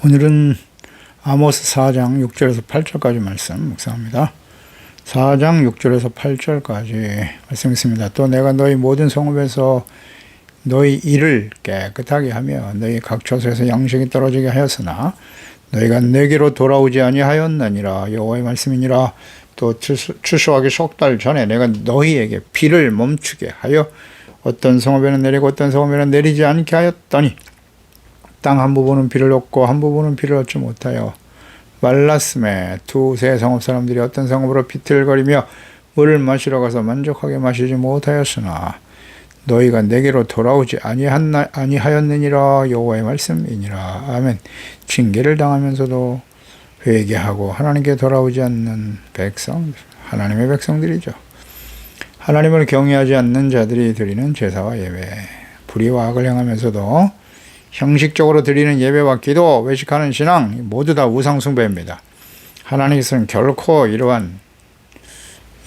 오늘은 아모스 4장 6절에서 8절까지 말씀 묵상합니다. 4장 6절에서 8절까지 말씀 있습니다. 또 내가 너희 모든 성읍에서 너희 일을 깨끗하게 하며 너희 각 처소에서 양식이 떨어지게 하였으나 너희가 내게로 돌아오지 아니하였느니라. 여호와의 말씀이니라. 또 추수하기 석 달 전에 내가 너희에게 비를 멈추게 하여 어떤 성읍에는 내리고 어떤 성읍에는 내리지 않게 하였더니 땅 한 부분은 비를 얻고 한 부분은 비를 얻지 못하여 말랐음에 두세 성읍 사람들이 어떤 성읍으로 비틀거리며 물을 마시러 가서 만족하게 마시지 못하였으나 너희가 내게로 돌아오지 아니하였느니라. 여호와의 말씀이니라. 아멘. 징계를 당하면서도 회개하고 하나님께 돌아오지 않는 백성, 하나님의 백성들이죠. 하나님을 경외하지 않는 자들이 드리는 제사와 예배, 불의와 악을 행하면서도 형식적으로 드리는 예배와 기도, 외식하는 신앙 모두 다 우상숭배입니다. 하나님께서는 결코 이러한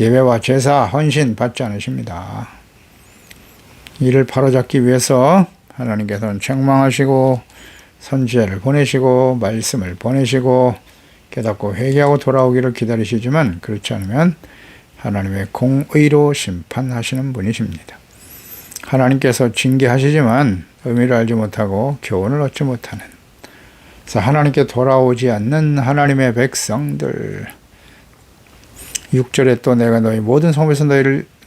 예배와 제사, 헌신 받지 않으십니다. 이를 바로잡기 위해서 하나님께서는 책망하시고 선지자를 보내시고 말씀을 보내시고 깨닫고 회개하고 돌아오기를 기다리시지만 그렇지 않으면 하나님의 공의로 심판하시는 분이십니다. 하나님께서 징계하시지만 의미를 알지 못하고 교훈을 얻지 못하는, 그래서 하나님께 돌아오지 않는 하나님의 백성들. 6절에 또 내가 너희 모든 성읍에서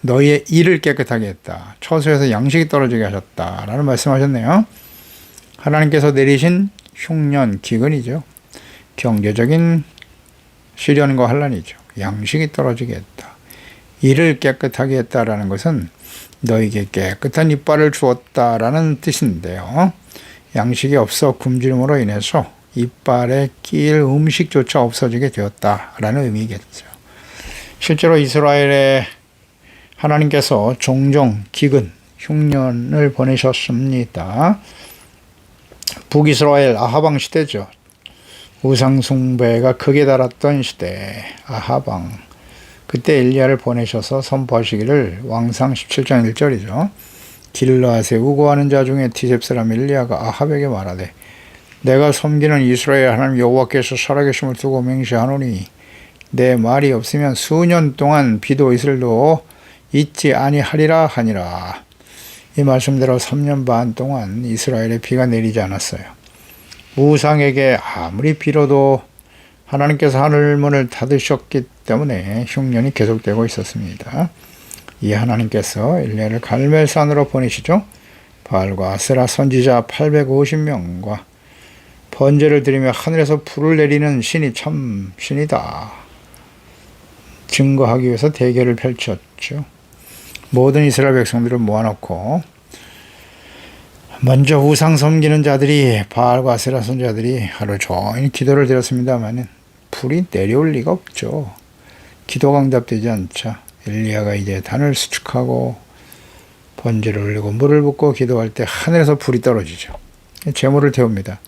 너희의 일을 깨끗하게 했다. 처소에서 양식이 떨어지게 하셨다. 라는 말씀하셨네요. 하나님께서 내리신 흉년, 기근이죠. 경제적인 시련과 환난이죠. 양식이 떨어지게 했다. 일을 깨끗하게 했다라는 것은 너에게 깨끗한 이빨을 주었다라는 뜻인데요. 양식이 없어 굶주림으로 인해서 이빨에 끼일 음식조차 없어지게 되었다라는 의미겠죠. 실제로 이스라엘에 하나님께서 종종 기근, 흉년을 보내셨습니다. 북이스라엘 아하방 시대죠. 우상숭배가 극에 달았던 시대, 아하방. 그때 엘리야를 보내셔서 선포하시기를, 왕상 17장 1절이죠. 길르앗에 우고하는 자 중에 디셉 사람 엘리야가 아합에게 말하되 내가 섬기는 이스라엘 하나님 여호와께서 살아계심을 두고 맹세하노니 내 말이 없으면 수년 동안 비도 이슬도 있지 아니하리라 하니라. 이 말씀대로 3년 반 동안 이스라엘에 비가 내리지 않았어요. 우상에게 아무리 빌어도 하나님께서 하늘문을 닫으셨기 때문에 흉년이 계속되고 있었습니다. 이 하나님께서 엘리야를 갈멜산으로 보내시죠. 바알과 아세라 선지자 850명과 번제를 드리며 하늘에서 불을 내리는 신이 참 신이다 증거하기 위해서 대결을 펼쳤죠. 모든 이스라엘 백성들을 모아놓고 먼저 우상 섬기는 자들이, 바알과 아세라 선지자들이 하루 종일 기도를 드렸습니다만 불이 내려올 리가 없죠. 기도가 응답되지 않자 엘리야가 이제 단을 수축하고 번제를 올리고 물을 붓고 기도할 때 하늘에서 불이 떨어지죠. 제물을 태웁니다.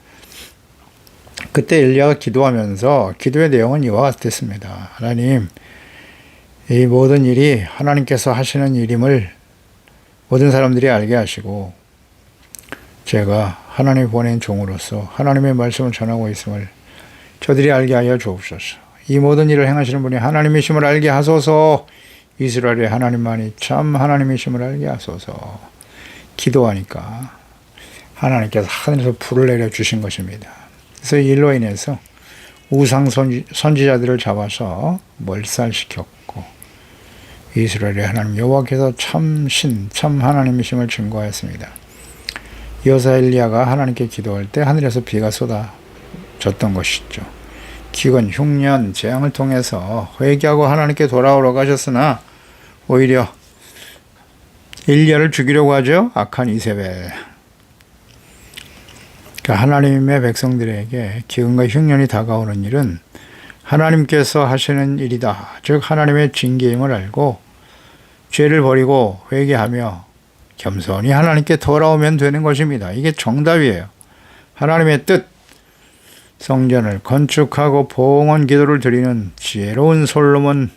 그때 엘리야가 기도하면서 기도의 내용은 이와 같았습니다. 하나님, 이 모든 일이 하나님께서 하시는 일임을 모든 사람들이 알게 하시고 제가 하나님이 보낸 종으로서 하나님의 말씀을 전하고 있음을 저들이 알게 하여 주옵소서. 이 모든 일을 행하시는 분이 하나님이심을 알게 하소서. 이스라엘의 하나님만이 참 하나님이심을 알게 하소서. 기도하니까 하나님께서 하늘에서 불을 내려주신 것입니다. 그래서 이 일로 인해서 우상 선지자들을 잡아서 몰살시켰고 이스라엘의 하나님 여호와께서 참 신, 참 하나님이심을 증거하였습니다. 여사 엘리야가 하나님께 기도할 때 하늘에서 비가 쏟아졌던 것이죠. 기근, 흉년, 재앙을 통해서 회개하고 하나님께 돌아오러 가셨으나 오히려 엘리야를 죽이려고 하죠. 악한 이세벨. 그러니까 하나님의 백성들에게 기근과 흉년이 다가오는 일은 하나님께서 하시는 일이다. 즉 하나님의 징계임을 알고 죄를 버리고 회개하며 겸손히 하나님께 돌아오면 되는 것입니다. 이게 정답이에요. 하나님의 뜻, 성전을 건축하고 봉헌 기도를 드리는 지혜로운 솔로몬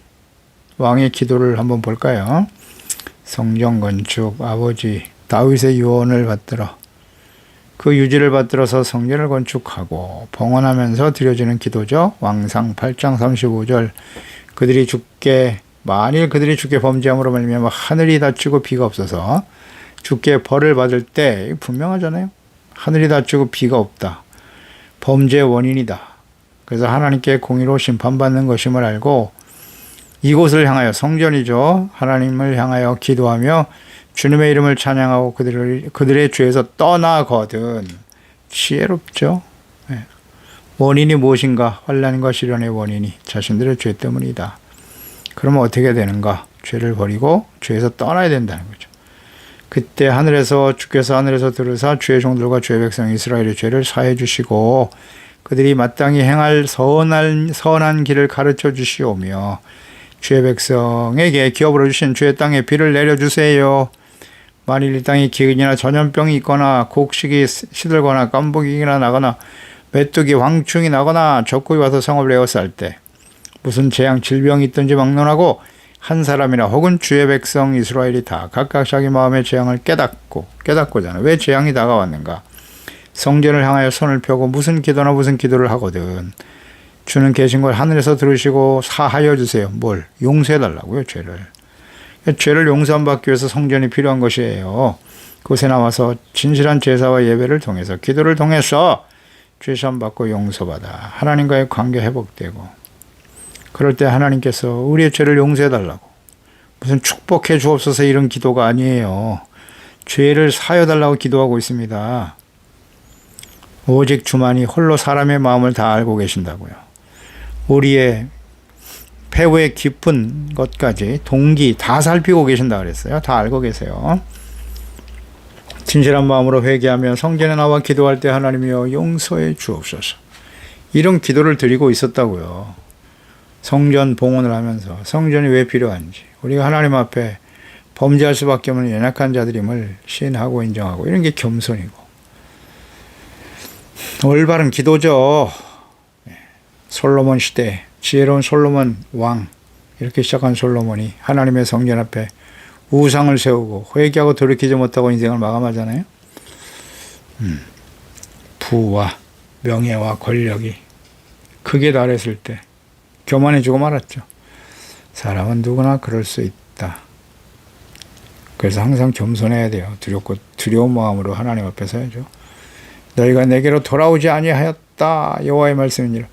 왕의 기도를 한번 볼까요? 성전 건축, 아버지 다윗의 유언을 받들어 그 유지를 받들어서 성전을 건축하고 봉헌하면서 드려지는 기도죠. 왕상 8장 35절 만일 그들이 주께 범죄함으로 말미암아 하늘이 닫히고 비가 없어서 주께 벌을 받을 때 분명하잖아요. 하늘이 닫히고 비가 없다. 범죄의 원인이다. 그래서 하나님께 공의로 심판받는 것임을 알고 이곳을 향하여 성전이죠. 하나님을 향하여 기도하며 주님의 이름을 찬양하고 그들의 죄에서 떠나거든. 지혜롭죠. 원인이 무엇인가? 환난과 시련의 원인이 자신들의 죄 때문이다. 그러면 어떻게 되는가? 죄를 버리고 죄에서 떠나야 된다는 거죠. 그때 주께서 하늘에서 들으사 주의 종들과 주의 백성 이스라엘의 죄를 사해 주시고 그들이 마땅히 행할 선한 길을 가르쳐 주시오며 주의 백성에게 기업으로 주신 주의 땅에 비를 내려주세요. 만일 이 땅에 기근이나 전염병이 있거나 곡식이 시들거나 깜복이나 나거나 메뚜기 황충이 나거나 적군이 와서 성읍을 에워쌀 때 무슨 재앙 질병이 있든지 막론하고 한 사람이나 혹은 주의 백성 이스라엘이 다 각각 자기 마음의 재앙을 깨닫고잖아. 왜 재앙이 다가왔는가? 성전을 향하여 손을 펴고 무슨 기도를 하거든. 주는 계신 걸 하늘에서 들으시고 사하여 주세요. 뭘? 용서해달라고요, 죄를. 죄를 용서받기 위해서 성전이 필요한 것이에요. 그곳에 나와서 진실한 제사와 예배를 통해서 기도를 통해서 죄사함 받고 용서받아 하나님과의 관계 회복되고 그럴 때 하나님께서 우리의 죄를 용서해달라고 무슨 축복해 주옵소서 이런 기도가 아니에요. 죄를 사여달라고 기도하고 있습니다. 오직 주만이 홀로 사람의 마음을 다 알고 계신다고요. 우리의 배후의 깊은 것까지 동기 다 살피고 계신다 그랬어요. 다 알고 계세요. 진실한 마음으로 회개하며 성전에 나와 기도할 때 하나님이여 용서해 주옵소서. 이런 기도를 드리고 있었다고요. 성전 봉헌을 하면서 성전이 왜 필요한지 우리가 하나님 앞에 범죄할 수밖에 없는 연약한 자들임을 시인하고 인정하고 이런 게 겸손이고 올바른 기도죠. 솔로몬 시대 지혜로운 솔로몬 왕 이렇게 시작한 솔로몬이 하나님의 성전 앞에 우상을 세우고 회개하고 돌이키지 못하고 인생을 마감하잖아요. 부와 명예와 권력이 극에 달했을 때 교만해지고 말았죠. 사람은 누구나 그럴 수 있다. 그래서 항상 겸손해야 돼요. 두려운 마음으로 하나님 앞에 서야죠. 너희가 내게로 돌아오지 아니하였다. 여호와의 말씀이니라.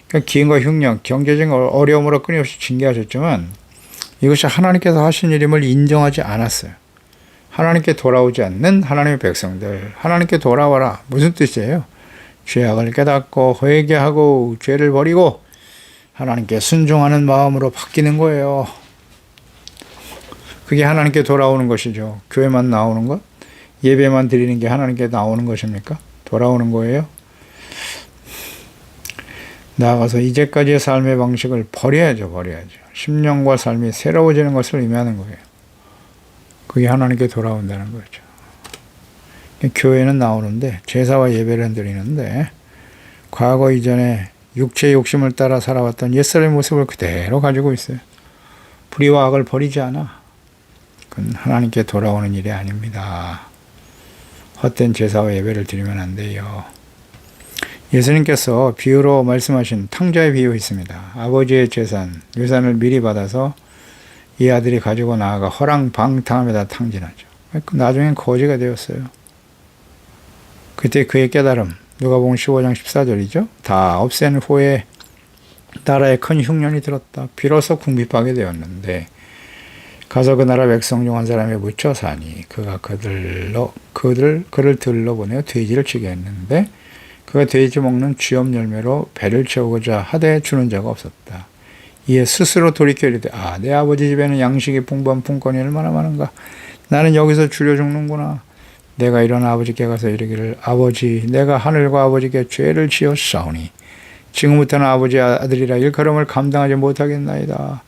그러니까 기근과 흉년, 경제적 어려움으로 끊임없이 징계하셨지만 이것이 하나님께서 하신 일임을 인정하지 않았어요. 하나님께 돌아오지 않는 하나님의 백성들, 하나님께 돌아와라. 무슨 뜻이에요? 죄악을 깨닫고 회개하고 죄를 버리고 하나님께 순종하는 마음으로 바뀌는 거예요. 그게 하나님께 돌아오는 것이죠. 교회만 나오는 것? 예배만 드리는 게 하나님께 나오는 것입니까? 돌아오는 거예요. 나아가서 이제까지의 삶의 방식을 버려야죠. 10년과 삶이 새로워지는 것을 의미하는 거예요. 그게 하나님께 돌아온다는 거죠. 교회는 나오는데 제사와 예배를 드리는데 과거 이전에 육체의 욕심을 따라 살아왔던 옛사람의 모습을 그대로 가지고 있어요. 불의와 악을 버리지 않아. 그건 하나님께 돌아오는 일이 아닙니다. 헛된 제사와 예배를 드리면 안 돼요. 예수님께서 비유로 말씀하신 탕자의 비유 있습니다. 아버지의 유산을 미리 받아서 이 아들이 가지고 나아가 허랑방탕함에다 탕진하죠. 나중엔 거지가 되었어요. 그때 그의 깨달음, 누가복음 15장 14절이죠. 다 없앤 후에 나라에 큰 흉년이 들었다. 비로소 궁핍하게 되었는데 가서 그 나라 백성 중 한 사람이 묻혀 사니 그가 그를 들러보내어 돼지를 치게 했는데 그가 돼지 먹는 쥐염 열매로 배를 채우고자 하되 주는 자가 없었다. 이에 스스로 돌이켜 이르되 내 아버지 집에는 양식이 풍부한 품권이 얼마나 많은가. 나는 여기서 줄여 죽는구나. 내가 일어나 아버지께 가서 이르기를 아버지 내가 하늘과 아버지께 죄를 지었사오니 지금부터는 아버지 아들이라 일컬음을 감당하지 못하겠나이다.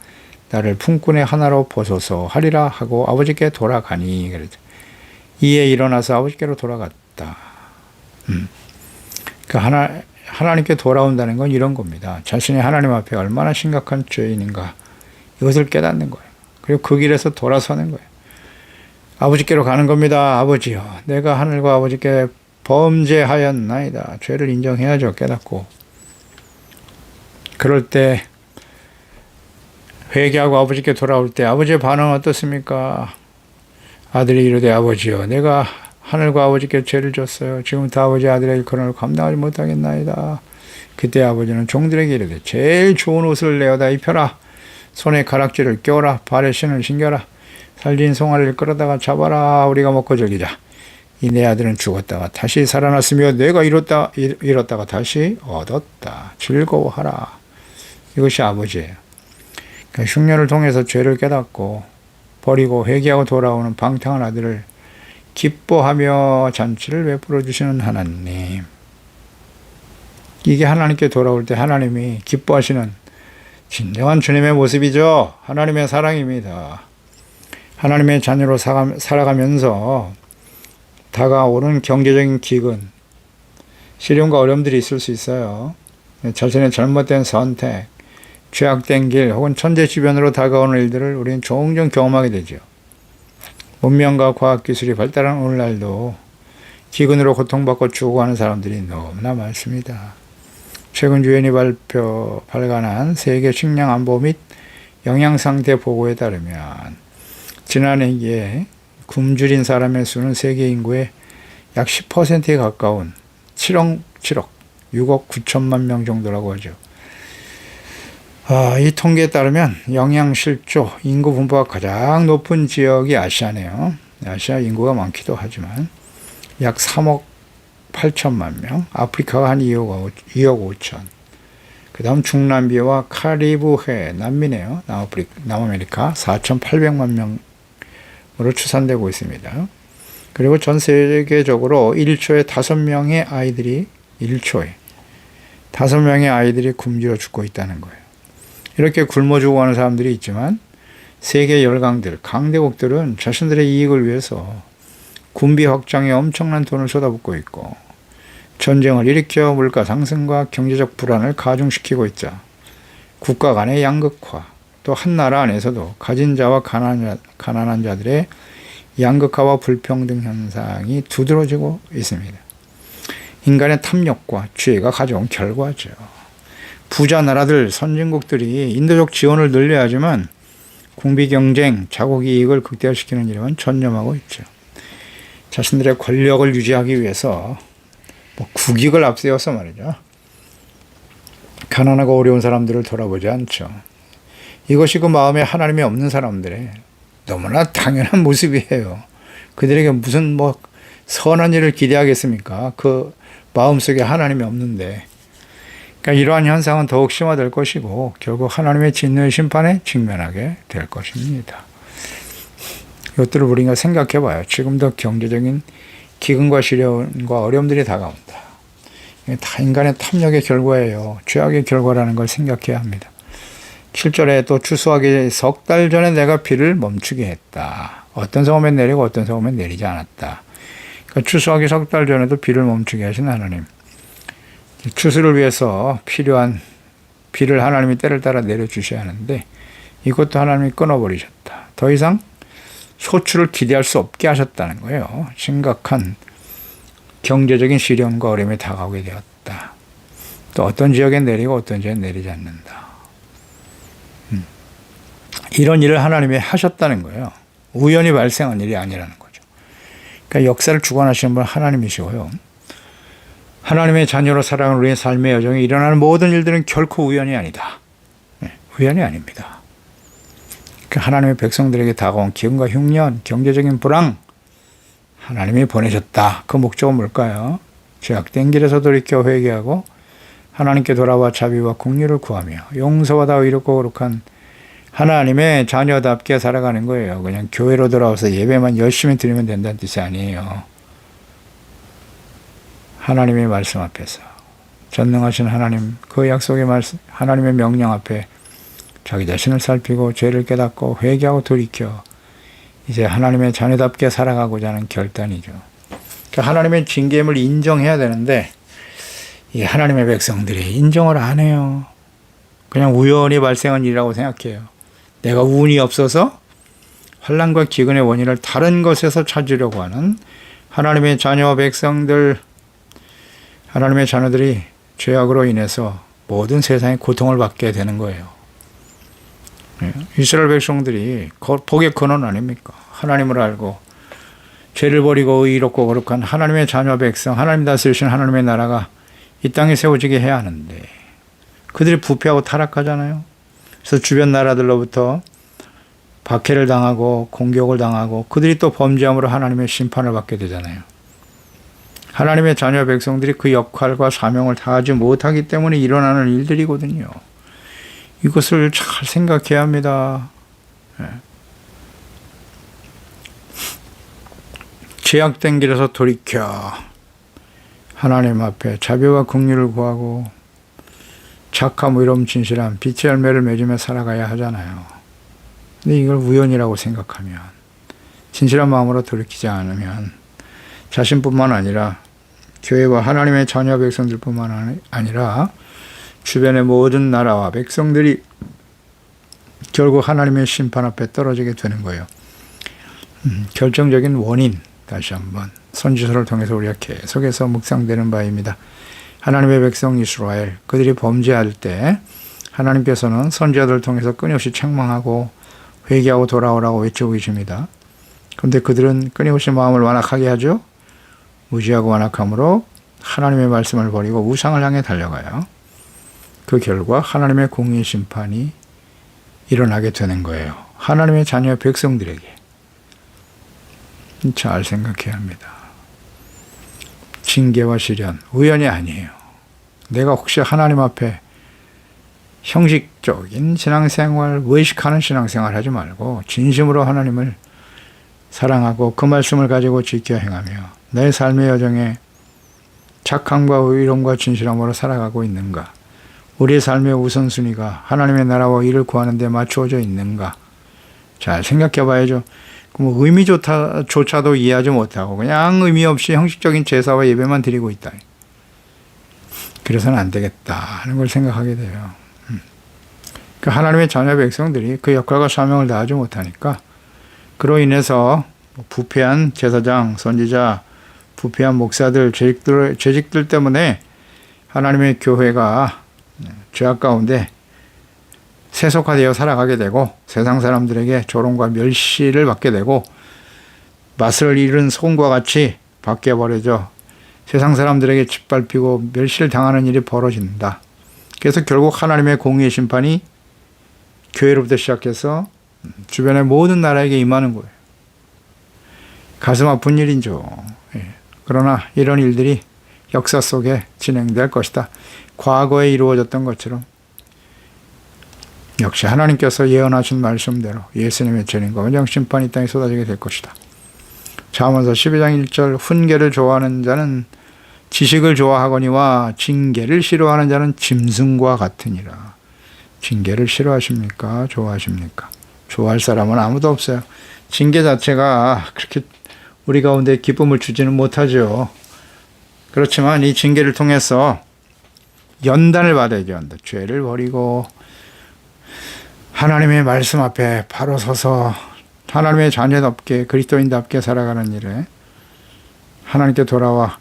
나를 품꾼의 하나로 보소서 하리라 하고 아버지께 돌아가니 그랬죠. 이에 일어나서 아버지께로 돌아갔다. 그러니까 하나님께 돌아온다는 건 이런 겁니다. 자신이 하나님 앞에 얼마나 심각한 죄인인가 이것을 깨닫는 거예요. 그리고 그 길에서 돌아서는 거예요. 아버지께로 가는 겁니다. 아버지요, 내가 하늘과 아버지께 범죄하였나이다. 죄를 인정해야죠. 깨닫고. 그럴 때 회개하고 아버지께 돌아올 때 아버지의 반응은 어떻습니까? 아들이 이르되 아버지여 내가 하늘과 아버지께 죄를 졌어요. 지금부터 아버지 아들의 일컬음을 감당하지 못하겠나이다. 그때 아버지는 종들에게 이르되 제일 좋은 옷을 내어다 입혀라. 손에 가락지를 껴라. 발에 신을 신겨라. 살진 송아리를 끌어다가 잡아라. 우리가 먹고 즐기자. 이 내 아들은 죽었다가 다시 살아났으며 내가 잃었다가 다시 얻었다. 즐거워하라. 이것이 아버지예요. 그러니까 흉년을 통해서 죄를 깨닫고 버리고 회개하고 돌아오는 방탕한 아들을 기뻐하며 잔치를 베풀어 주시는 하나님. 이게 하나님께 돌아올 때 하나님이 기뻐하시는 진정한 주님의 모습이죠. 하나님의 사랑입니다. 하나님의 자녀로 살아가면서 다가오는 경제적인 기근, 시련과 어려움들이 있을 수 있어요. 자신의 잘못된 선택, 죄악된 길 혹은 천재지변으로 다가오는 일들을 우리는 종종 경험하게 되죠. 문명과 과학기술이 발달한 오늘날도 기근으로 고통받고 죽어가는 사람들이 너무나 많습니다. 최근 유엔이 발간한 세계 식량 안보 및 영양상태 보고에 따르면 지난해에 굶주린 사람의 수는 세계 인구의 약 10%에 가까운 6억 9천만 명 정도라고 하죠. 이 통계에 따르면 영양실조, 인구 분포가 가장 높은 지역이 아시아네요. 아시아 인구가 많기도 하지만 약 3억 8천만 명, 아프리카가 한 2억 5천, 그 다음 중남미와 카리브해, 남미네요. 남아메리카 4,800만 명으로 추산되고 있습니다. 그리고 전 세계적으로 1초에 5명의 아이들이 5명의 아이들이 굶주려 죽고 있다는 거예요. 이렇게 굶어 죽어가는 사람들이 있지만 세계 열강들, 강대국들은 자신들의 이익을 위해서 군비 확장에 엄청난 돈을 쏟아붓고 있고 전쟁을 일으켜 물가 상승과 경제적 불안을 가중시키고 있자 국가 간의 양극화, 또 한 나라 안에서도 가진 자와 가난한 자들의 양극화와 불평등 현상이 두드러지고 있습니다. 인간의 탐욕과 죄가 가져온 결과죠. 부자 나라들, 선진국들이 인도적 지원을 늘려야지만 군비 경쟁, 자국 이익을 극대화시키는 일에만 전념하고 있죠. 자신들의 권력을 유지하기 위해서 국익을 앞세워서 말이죠. 가난하고 어려운 사람들을 돌아보지 않죠. 이것이 그 마음에 하나님이 없는 사람들의 너무나 당연한 모습이에요. 그들에게 무슨 선한 일을 기대하겠습니까? 그 마음속에 하나님이 없는데. 그러니까 이러한 현상은 더욱 심화될 것이고 결국 하나님의 진노의 심판에 직면하게 될 것입니다. 이것들을 우리가 생각해 봐요. 지금도 경제적인 기근과 시련과 어려움들이 다가온다. 이게 다 인간의 탐욕의 결과예요. 죄악의 결과라는 걸 생각해야 합니다. 7절에 또 추수하기 석 달 전에 내가 비를 멈추게 했다. 어떤 성읍에 내리고 어떤 성읍에 내리지 않았다. 그러니까 추수하기 석 달 전에도 비를 멈추게 하신 하나님. 추수를 위해서 필요한 비를 하나님이 때를 따라 내려주셔야 하는데 이것도 하나님이 끊어버리셨다. 더 이상 소출을 기대할 수 없게 하셨다는 거예요. 심각한 경제적인 시련과 어려움이 다가오게 되었다. 또 어떤 지역에 내리고 어떤 지역에 내리지 않는다. 이런 일을 하나님이 하셨다는 거예요. 우연히 발생한 일이 아니라는 거죠. 그러니까 역사를 주관하시는 분은 하나님이시고요. 하나님의 자녀로 살아가는 우리의 삶의 여정에 일어나는 모든 일들은 결코 우연이 아니다. 우연이 아닙니다. 하나님의 백성들에게 다가온 기근과 흉년, 경제적인 불황, 하나님이 보내셨다. 그 목적은 뭘까요? 죄악된 길에서 돌이켜 회개하고 하나님께 돌아와 자비와 긍휼을 구하며 용서받아 의롭고 거룩한 하나님의 자녀답게 살아가는 거예요. 그냥 교회로 돌아와서 예배만 열심히 드리면 된다는 뜻이 아니에요. 하나님의 말씀 앞에서 전능하신 하나님, 그 약속의 말씀, 하나님의 명령 앞에 자기 자신을 살피고 죄를 깨닫고 회개하고 돌이켜 이제 하나님의 자녀답게 살아가고자 하는 결단이죠. 그러니까 하나님의 징계임을 인정해야 되는데 이 하나님의 백성들이 인정을 안 해요. 그냥 우연히 발생한 일이라고 생각해요. 내가 운이 없어서 환난과 기근의 원인을 다른 것에서 찾으려고 하는 하나님의 자녀 백성들, 하나님의 자녀들이 죄악으로 인해서 모든 세상의 고통을 받게 되는 거예요. 이스라엘 백성들이 복의 근원 아닙니까? 하나님을 알고 죄를 버리고 의롭고 거룩한 하나님의 자녀 백성, 하나님 다스리신 하나님의 나라가 이 땅에 세워지게 해야 하는데 그들이 부패하고 타락하잖아요. 그래서 주변 나라들로부터 박해를 당하고 공격을 당하고 그들이 또 범죄함으로 하나님의 심판을 받게 되잖아요. 하나님의 자녀 백성들이 그 역할과 사명을 다하지 못하기 때문에 일어나는 일들이거든요. 이것을 잘 생각해야 합니다. 죄악된 길에서 돌이켜 하나님 앞에 자비와 긍휼을 구하고 착함, 의로움, 진실함, 빛의 열매를 맺으며 살아가야 하잖아요. 근데 이걸 우연이라고 생각하면, 진실한 마음으로 돌이키지 않으면 자신뿐만 아니라 교회와 하나님의 자녀 백성들뿐만 아니라 주변의 모든 나라와 백성들이 결국 하나님의 심판 앞에 떨어지게 되는 거예요. 결정적인 원인, 다시 한번 선지서를 통해서 우리가 계속해서 묵상되는 바입니다. 하나님의 백성 이스라엘, 그들이 범죄할 때 하나님께서는 선지자들을 통해서 끊임없이 책망하고 회개하고 돌아오라고 외치고 계십니다. 그런데 그들은 끊임없이 마음을 완악하게 하죠. 무지하고 완악함으로 하나님의 말씀을 버리고 우상을 향해 달려가요. 그 결과 하나님의 공의 심판이 일어나게 되는 거예요. 하나님의 자녀 백성들에게. 잘 생각해야 합니다. 징계와 시련, 우연이 아니에요. 내가 혹시 하나님 앞에 형식적인 신앙생활, 외식하는 신앙생활 하지 말고 진심으로 하나님을 사랑하고 그 말씀을 가지고 지켜 행하며 내 삶의 여정에 착함과 의로움과 진실함으로 살아가고 있는가? 우리의 삶의 우선순위가 하나님의 나라와 일을 구하는 데 맞추어져 있는가? 잘 생각해 봐야죠. 의미조차도 이해하지 못하고 그냥 의미 없이 형식적인 제사와 예배만 드리고 있다. 그래서는 안 되겠다 하는 걸 생각하게 돼요. 그 하나님의 자녀 백성들이 그 역할과 사명을 다하지 못하니까 그로 인해서 부패한 제사장, 선지자, 부패한 목사들, 죄직들 때문에 하나님의 교회가 죄악 가운데 세속화되어 살아가게 되고 세상 사람들에게 조롱과 멸시를 받게 되고 맛을 잃은 소금과 같이 바뀌어버려져 세상 사람들에게 짓밟히고 멸시를 당하는 일이 벌어진다. 그래서 결국 하나님의 공의의 심판이 교회로부터 시작해서 주변의 모든 나라에게 임하는 거예요. 가슴 아픈 일이죠. 그러나 이런 일들이 역사 속에 진행될 것이다. 과거에 이루어졌던 것처럼 역시 하나님께서 예언하신 말씀대로 예수님의 재림과 원정 심판이 이 땅에 쏟아지게 될 것이다. 잠언서 12장 1절 훈계를 좋아하는 자는 지식을 좋아하거니와 징계를 싫어하는 자는 짐승과 같으니라. 징계를 싫어하십니까? 좋아하십니까? 좋아할 사람은 아무도 없어요. 징계 자체가 그렇게 우리 가운데 기쁨을 주지는 못하죠. 그렇지만 이 징계를 통해서 연단을 받아야죠. 연단. 죄를 버리고 하나님의 말씀 앞에 바로 서서 하나님의 자녀답게 그리스도인답게 살아가는 일에 하나님께 돌아와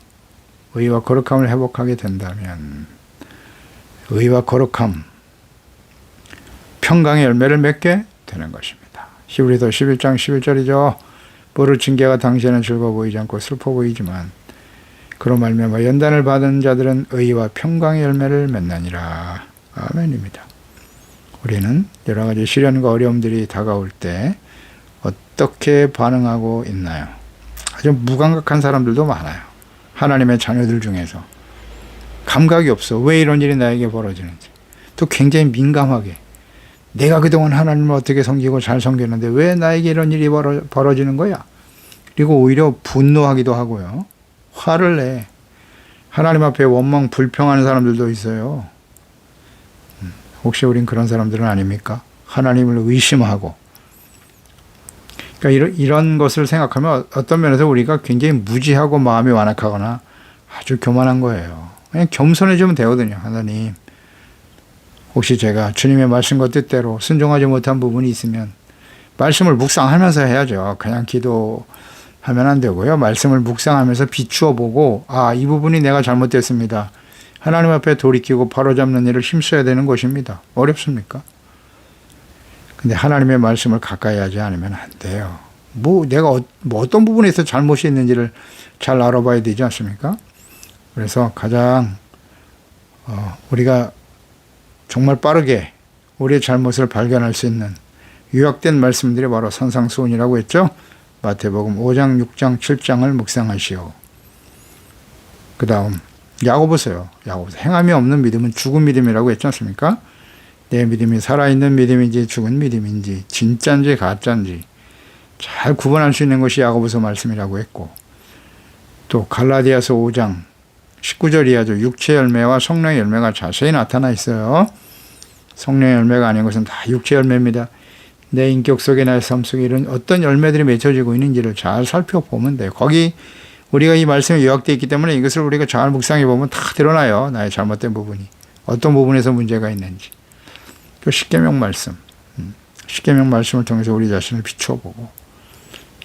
의와 거룩함을 회복하게 된다면 의와 거룩함, 평강의 열매를 맺게 되는 것입니다. 히브리서 11장 11절이죠. 모를 징계가 당시에는 즐거워 보이지 않고 슬퍼 보이지만 그로 말미암아 연단을 받은 자들은 의와 평강의 열매를 맺나니라. 아멘입니다. 우리는 여러 가지 시련과 어려움들이 다가올 때 어떻게 반응하고 있나요? 아주 무감각한 사람들도 많아요. 하나님의 자녀들 중에서 감각이 없어. 왜 이런 일이 나에게 벌어지는지. 또 굉장히 민감하게 내가 그동안 하나님을 어떻게 섬기고 잘 섬겼는데 왜 나에게 이런 일이 벌어지는 거야? 그리고 오히려 분노하기도 하고요. 화를 내. 하나님 앞에 원망 불평하는 사람들도 있어요. 혹시 우린 그런 사람들은 아닙니까? 하나님을 의심하고. 그러니까 이런 것을 생각하면 어떤 면에서 우리가 굉장히 무지하고 마음이 완악하거나 아주 교만한 거예요. 그냥 겸손해지면 되거든요. 하나님, 혹시 제가 주님의 말씀과 뜻대로 순종하지 못한 부분이 있으면 말씀을 묵상하면서 해야죠. 그냥 기도하고 하면 안 되고요. 말씀을 묵상하면서 비추어 보고 이 부분이 내가 잘못됐습니다. 하나님 앞에 돌이키고 바로잡는 일을 힘써야 되는 것입니다. 어렵습니까? 근데 하나님의 말씀을 가까이 하지 않으면 안 돼요. 내가 어떤 부분에서 잘못이 있는지를 잘 알아봐야 되지 않습니까? 그래서 가장 우리가 정말 빠르게 우리의 잘못을 발견할 수 있는 요약된 말씀들이 바로 산상수훈이라고 했죠. 마태복음 5장, 6장, 7장을 묵상하시오. 그 다음 야고보서요. 야고보서 행함이 없는 믿음은 죽은 믿음이라고 했지 않습니까? 내 믿음이 살아있는 믿음인지 죽은 믿음인지 진짜인지 가짜인지 잘 구분할 수 있는 것이 야고보서 말씀이라고 했고, 또 갈라디아서 5장 19절 이하죠. 육체의 열매와 성령의 열매가 자세히 나타나 있어요. 성령의 열매가 아닌 것은 다 육체의 열매입니다. 내 인격 속에 나의 삶 속에 이런 어떤 열매들이 맺혀지고 있는지를 잘 살펴보면 돼요. 거기 우리가 이 말씀에 요약되어 있기 때문에 이것을 우리가 잘 묵상해 보면 다 드러나요. 나의 잘못된 부분이 어떤 부분에서 문제가 있는지. 그 십계명 말씀, 십계명 말씀을 통해서 우리 자신을 비춰보고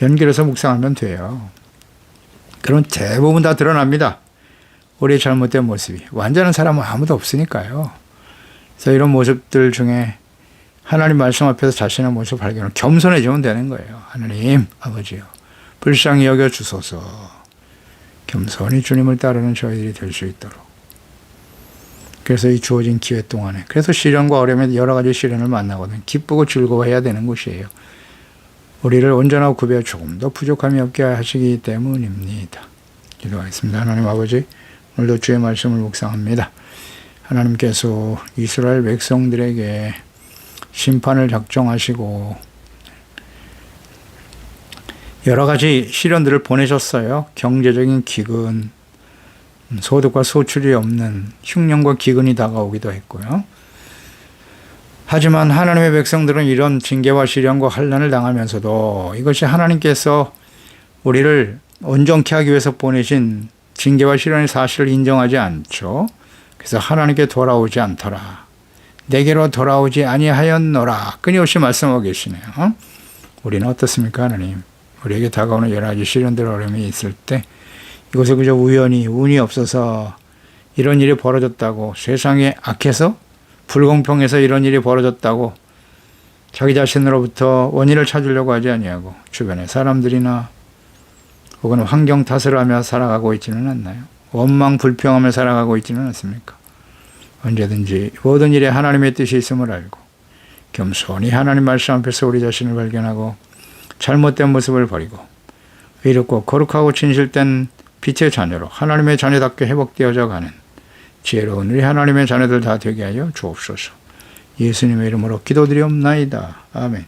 연결해서 묵상하면 돼요. 그럼 대부분 다 드러납니다. 우리의 잘못된 모습이. 완전한 사람은 아무도 없으니까요. 그래서 이런 모습들 중에 하나님 말씀 앞에서 자신의 모습을 발견하면 겸손해지면 되는 거예요. 하나님 아버지요, 불쌍히 여겨 주소서. 겸손히 주님을 따르는 저희들이 될 수 있도록. 그래서 이 주어진 기회 동안에, 그래서 시련과 어려움에 여러 가지 시련을 만나거든 기쁘고 즐거워해야 되는 것이에요. 우리를 온전하고 구별해 조금 더 부족함이 없게 하시기 때문입니다. 기도하겠습니다. 하나님 아버지, 오늘도 주의 말씀을 묵상합니다. 하나님께서 이스라엘 백성들에게 심판을 작정하시고 여러 가지 시련들을 보내셨어요. 경제적인 기근, 소득과 소출이 없는 흉년과 기근이 다가오기도 했고요. 하지만 하나님의 백성들은 이런 징계와 시련과 환난을 당하면서도 이것이 하나님께서 우리를 온전케 하기 위해서 보내신 징계와 시련의 사실을 인정하지 않죠. 그래서 하나님께 돌아오지 않더라, 내게로 돌아오지 아니하였노라 끊임없이 말씀하고 계시네요. 우리는 어떻습니까? 하나님, 우리에게 다가오는 여러 가지 시련들, 어려움이 있을 때 이것을 그저 우연히 운이 없어서 이런 일이 벌어졌다고, 세상에 악해서 불공평해서 이런 일이 벌어졌다고 자기 자신으로부터 원인을 찾으려고 하지 아니하고 주변의 사람들이나 혹은 환경 탓을 하며 살아가고 있지는 않나요? 원망 불평하며 살아가고 있지는 않습니까? 언제든지 모든 일에 하나님의 뜻이 있음을 알고 겸손히 하나님 말씀 앞에서 우리 자신을 발견하고 잘못된 모습을 버리고 의롭고 거룩하고 진실된 빛의 자녀로 하나님의 자녀답게 회복되어져 가는 지혜로운 우리 하나님의 자녀들 다 되게 하여 주옵소서. 예수님의 이름으로 기도드리옵나이다. 아멘.